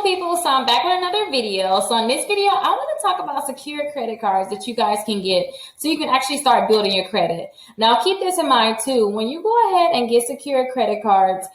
people, so I'm back with another video. So in this video, I want to talk about secure credit cards that you guys can get so you can actually start building your credit. Now keep this in mind too. When you go ahead and get secure credit cards,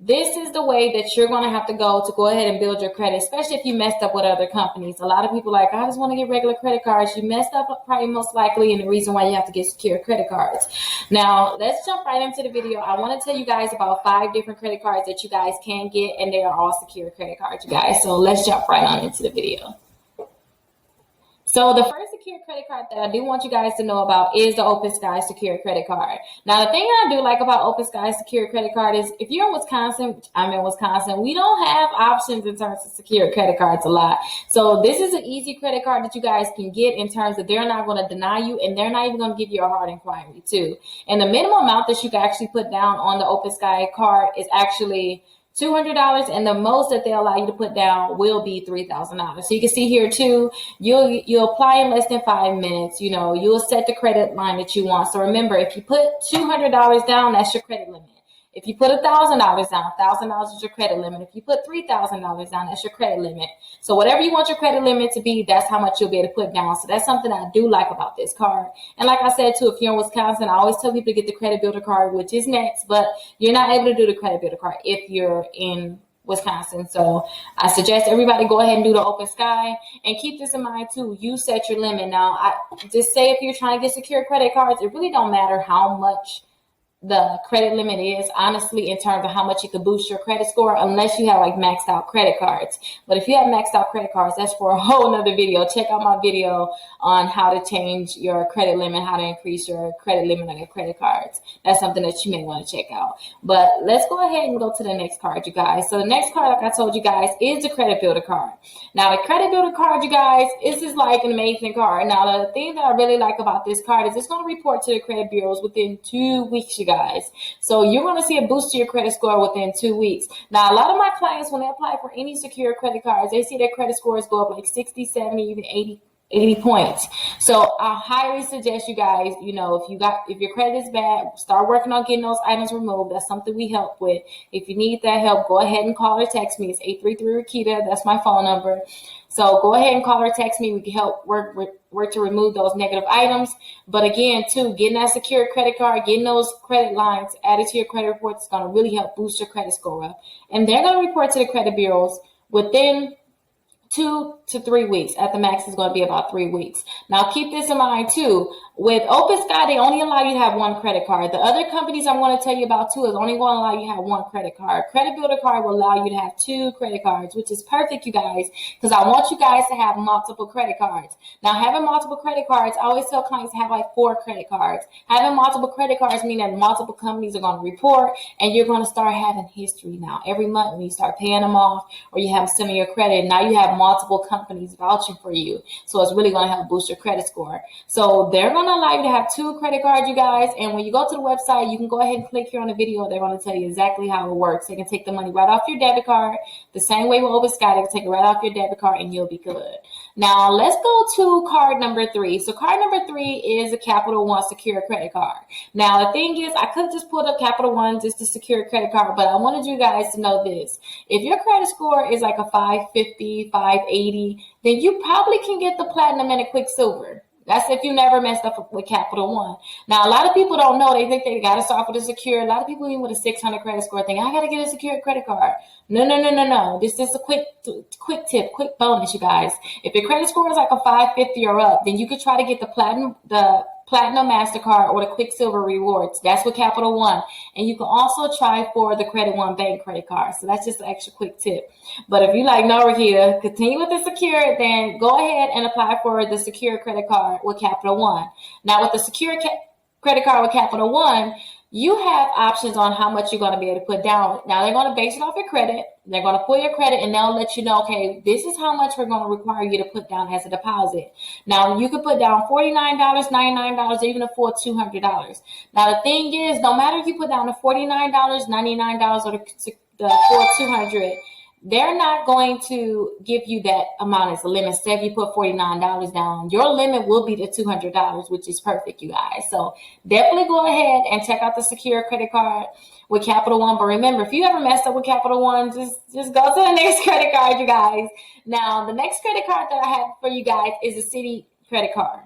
this is the way that you're going to have to go ahead and build your credit, especially if you messed up with other companies. A lot of people are like, I just want to get regular credit cards. You messed up probably most likely, and the reason why you have to get secure credit cards. Now, let's jump right into the video. I want to tell you guys about 5 different credit cards that you guys can get, and they are all secure credit cards, you guys. So let's jump right on into the video. So the first secure credit card that I do want you guys to know about is the OpenSky secure credit card. Now, the thing I do like about OpenSky secure credit card is if you're in Wisconsin, I'm in Wisconsin, we don't have options in terms of secure credit cards a lot. So this is an easy credit card that you guys can get in terms of they're not going to deny you, and they're not even going to give you a hard inquiry too. And the minimum amount that you can actually put down on the OpenSky card is actually $200, and the most that they allow you to put down will be $3,000. So you can see here too, you'll apply in less than 5 minutes. You know, you'll set the credit line that you want. So remember, if you put $200 down, that's your credit limit. If you put $1,000 down, $1,000 is your credit limit. If you put $3,000 down, that's your credit limit. So whatever you want your credit limit to be, that's how much you'll be able to put down. So that's something I do like about this card. And like I said too, if you're in Wisconsin, I always tell people to get the credit builder card, which is next, but you're not able to do the credit builder card if you're in Wisconsin. So I suggest everybody go ahead and do the OpenSky, and keep this in mind too. You set your limit. Now, I just say if you're trying to get secure credit cards, it really don't matter how much the credit limit is, honestly, in terms of how much you can boost your credit score, unless you have like maxed out credit cards. But if you have maxed out credit cards, that's for a whole nother video. Check out my video on how to change your credit limit, how to increase your credit limit on your credit cards. That's something that you may want to check out. But let's go ahead and go to the next card, you guys. So the next card, like I told you guys, is the credit builder card. Now the credit builder card, you guys, this is like an amazing card. Now the thing that I really like about this card is it's going to report to the credit bureaus within 2 weeks, you guys. So you're going to see a boost to your credit score within 2 weeks. Now, a lot of my clients, when they apply for any secure credit cards, they see their credit scores go up like 60, 70, even 80 points. So I highly suggest you guys, you know, if your credit is bad, start working on getting those items removed. That's something we help with. If you need that help, go ahead and call or text me. It's 833 Rickita. That's my phone number. So go ahead and call or text me. We can help work to remove those negative items. But again, too, getting that secure credit card, getting those credit lines added to your credit report is going to really help boost your credit score up. And they're going to report to the credit bureaus within 2 to 3 weeks. At the max, is going to be about 3 weeks. Now, keep this in mind too. With OpenSky, they only allow you to have 1 credit card. The other companies I'm going to tell you about too is only going to allow you to have 1 credit card. Credit builder card will allow you to have 2 credit cards, which is perfect, you guys, because I want you guys to have multiple credit cards. Now, having multiple credit cards, I always tell clients to have like 4 credit cards. Having multiple credit cards mean that multiple companies are going to report, and you're going to start having history now. Every month when you start paying them off, or you have some of your credit, now you have multiple companies vouching for you. So it's really going to help boost your credit score. So they're going to allow you to have 2 credit cards, you guys. And when you go to the website, you can go ahead and click here on the video. They're going to tell you exactly how it works. They can take the money right off your debit card. The same way with OpenSky, they can take it right off your debit card and you'll be good. Now let's go to card number 3. So card number 3 is a Capital One secure credit card. Now the thing is, I could have just pulled up Capital One just to secure credit card, but I wanted you guys to know this. If your credit score is like a 550, 580, then you probably can get the platinum and a quicksilver. That's if you never messed up with Capital One. Now, a lot of people don't know. They think they got to start with a secure. A lot of people, even with a 600 credit score, think, I got to get a secure credit card. No. This is a quick tip, quick bonus, you guys. If your credit score is like a 550 or up, then you could try to get the platinum MasterCard or the Quicksilver Rewards. That's with Capital One. And you can also try for the Credit One Bank credit card. So that's just an extra quick tip. But if you like, no, Rickita, continue with the secure, then go ahead and apply for the secure credit card with Capital One. Now, with the secure credit card with Capital One, you have options on how much you're going to be able to put down. Now, they're going to base it off your credit. They're going to pull your credit, and they'll let you know, okay, this is how much we're going to require you to put down as a deposit. Now, you could put down $49, $99, or even a full $200. Now, the thing is, no matter if you put down the $49, $99, or the full $200, they're not going to give you that amount as a limit. Say if you put $49 down, your limit will be the $200, which is perfect, you guys. So definitely go ahead and check out the Secure credit card with Capital One. But remember, if you ever messed up with Capital One, just go to the next credit card, you guys. Now, the next credit card that I have for you guys is a Citi credit card.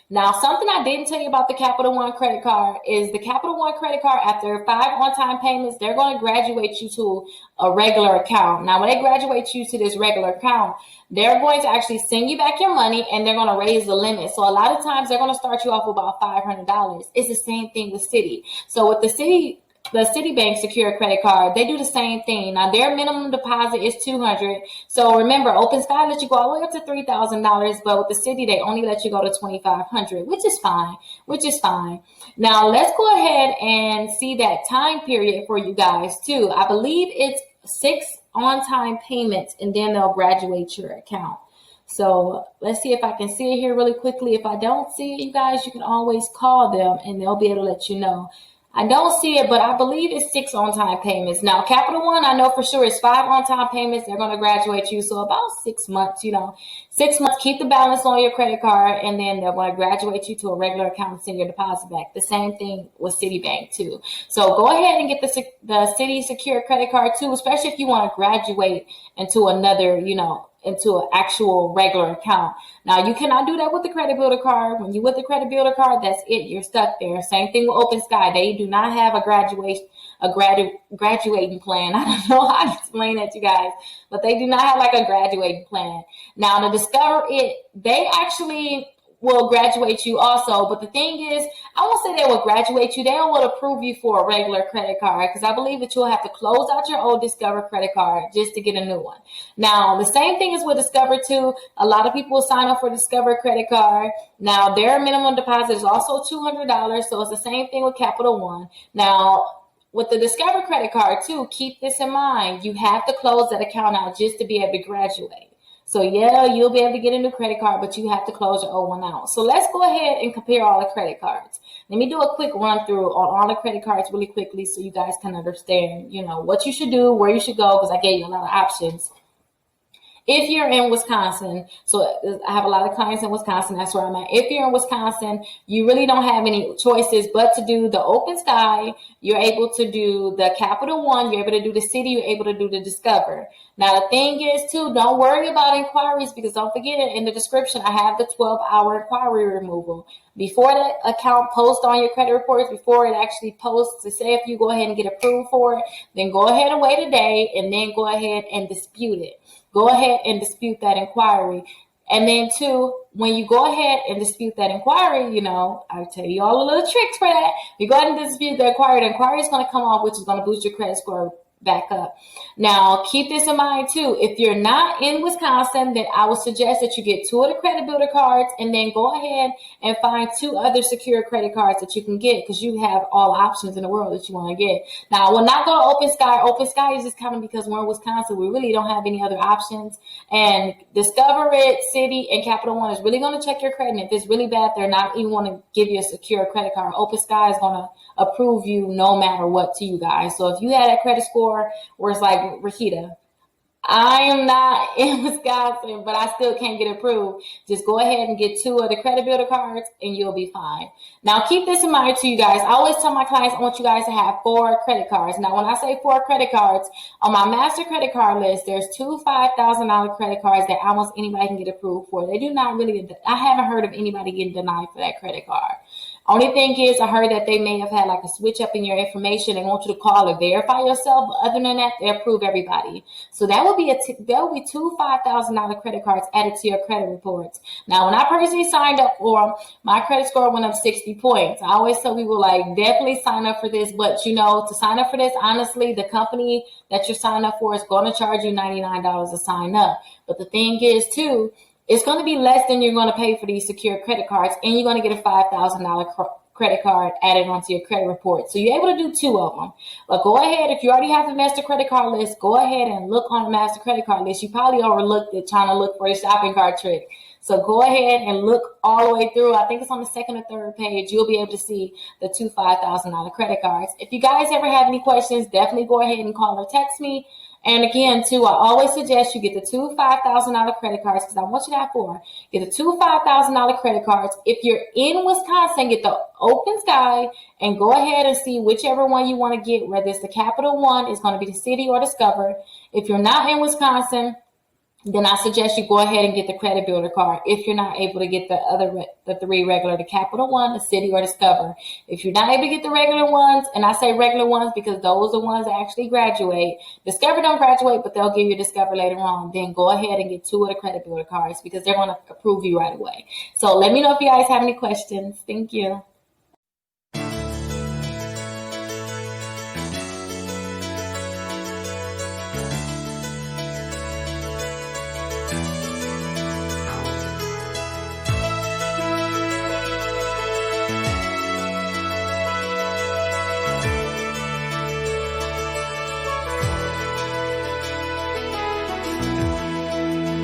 Now, something I didn't tell you about the Capital One credit card is the Capital One credit card, after 5 on-time payments, they're going to graduate you to a regular account. Now, when they graduate you to this regular account, they're going to actually send you back your money and they're going to raise the limit. So a lot of times they're going to start you off with about $500. It's the same thing with Citi. So with the Citibank Secured credit card, they do the same thing. Now, their minimum deposit is $200. So remember, OpenSky lets you go all the way up to $3,000, but with the Citi, they only let you go to $2,500, which is fine. Now, let's go ahead and see that time period for you guys too. I believe it's 6 on-time payments, and then they'll graduate your account. So let's see if I can see it here really quickly. If I don't see it, you guys, you can always call them and they'll be able to let you know. I don't see it, but I believe it's 6 on-time payments. Now, Capital One, I know for sure it's 5 on-time payments. They're going to graduate you. So about 6 months, 6 months, keep the balance on your credit card, and then they're going to graduate you to a regular account and send your deposit back. The same thing with Citibank too. So go ahead and get the Citi Secured credit card too, especially if you want to graduate into another, into an actual regular account. Now, you cannot do that with the credit builder card. When you're with the credit builder card, that's it. You're stuck there. Same thing with OpenSky. They do not have a graduating plan. I don't know how to explain that to you guys, but they do not have like a graduating plan. Now, to discover it, they actually will graduate you also. But the thing is, I won't say they will graduate you. They don't want to approve you for a regular credit card, because I believe that you'll have to close out your old Discover credit card just to get a new one. Now, the same thing is with Discover too. A lot of people sign up for Discover credit card. Now, their minimum deposit is also $200. So it's the same thing with Capital One. Now, with the Discover credit card too, keep this in mind. You have to close that account out just to be able to graduate. So yeah, you'll be able to get a new credit card, but you have to close your old one out. So let's go ahead and compare all the credit cards. Let me do a quick run through on all the credit cards really quickly so you guys can understand, what you should do, where you should go, because I gave you a lot of options. If you're in Wisconsin, so I have a lot of clients in Wisconsin, that's where I'm at. If you're in Wisconsin, you really don't have any choices but to do the OpenSky. You're able to do the Capital One. You're able to do the Citi. You're able to do the Discover. Now, the thing is, too, don't worry about inquiries, because don't forget it, in the description, I have the 12-hour inquiry removal. Before that account posts on your credit reports, before it actually posts, to say if you go ahead and get approved for it, then go ahead and wait a day and then go ahead and dispute it. Go ahead and dispute that inquiry. And then too, when you go ahead and dispute that inquiry, I'll tell you all the little tricks for that. You go ahead and dispute the inquiry is going to come off, which is going to boost your credit score back up. Now, keep this in mind too. If you're not in Wisconsin, then I would suggest that you get 2 of the credit builder cards and then go ahead and find 2 other secure credit cards that you can get, because you have all options in the world that you want to get. Now, I will not go to OpenSky. OpenSky is just kind of because we're in Wisconsin, we really don't have any other options. And Discover it, Citi, and Capital One is really going to check your credit. And if it's really bad, they're not even want to give you a secure credit card. OpenSky is going to approve you no matter what to you guys. So if you had a credit score where it's like, Rickita, I am not in Wisconsin, but I still can't get approved, just go ahead and get 2 of the credit builder cards and you'll be fine. Now, keep this in mind too, you guys. I always tell my clients I want you guys to have 4 credit cards. Now, when I say 4 credit cards, on my master credit card list, there's 2 $5,000 credit cards that almost anybody can get approved for. They do not really, I haven't heard of anybody getting denied for that credit card. Only thing is, I heard that they may have had like a switch up in your information. They want you to call or verify yourself. But other than that, they approve everybody. So that would be 2 $5,000 credit cards added to your credit reports. Now, when I personally signed up for, my credit score went up 60 points. I always tell people, definitely sign up for this. But, to sign up for this, honestly, the company that you're signing up for is going to charge you $99 to sign up. But the thing is, too, it's going to be less than you're going to pay for these secure credit cards, and you're going to get a $5,000 credit card added onto your credit report. So you're able to do 2 of them. But go ahead, if you already have the master credit card list, go ahead and look on the master credit card list. You probably overlooked it trying to look for the shopping cart trick. So go ahead and look all the way through. I think it's on the 2nd or 3rd page. You'll be able to see the 2 $5,000 credit cards. If you guys ever have any questions, definitely go ahead and call or text me. And again, too, I always suggest you get the two $5,000 credit cards because I want you to have four. Get the two $5,000 credit cards. If you're in Wisconsin, get the OpenSky and go ahead and see whichever one you want to get, whether it's the Capital One, it's going to be the Citi or Discover. If you're not in Wisconsin, then I suggest you go ahead and get the credit builder card if you're not able to get the three regular, the Capital One, the Citi, or Discover. If you're not able to get the regular ones, and I say regular ones because those are the ones that actually graduate. Discover don't graduate, but they'll give you Discover later on. Then go ahead and get two of the credit builder cards because they're going to approve you right away. So let me know if you guys have any questions. Thank you.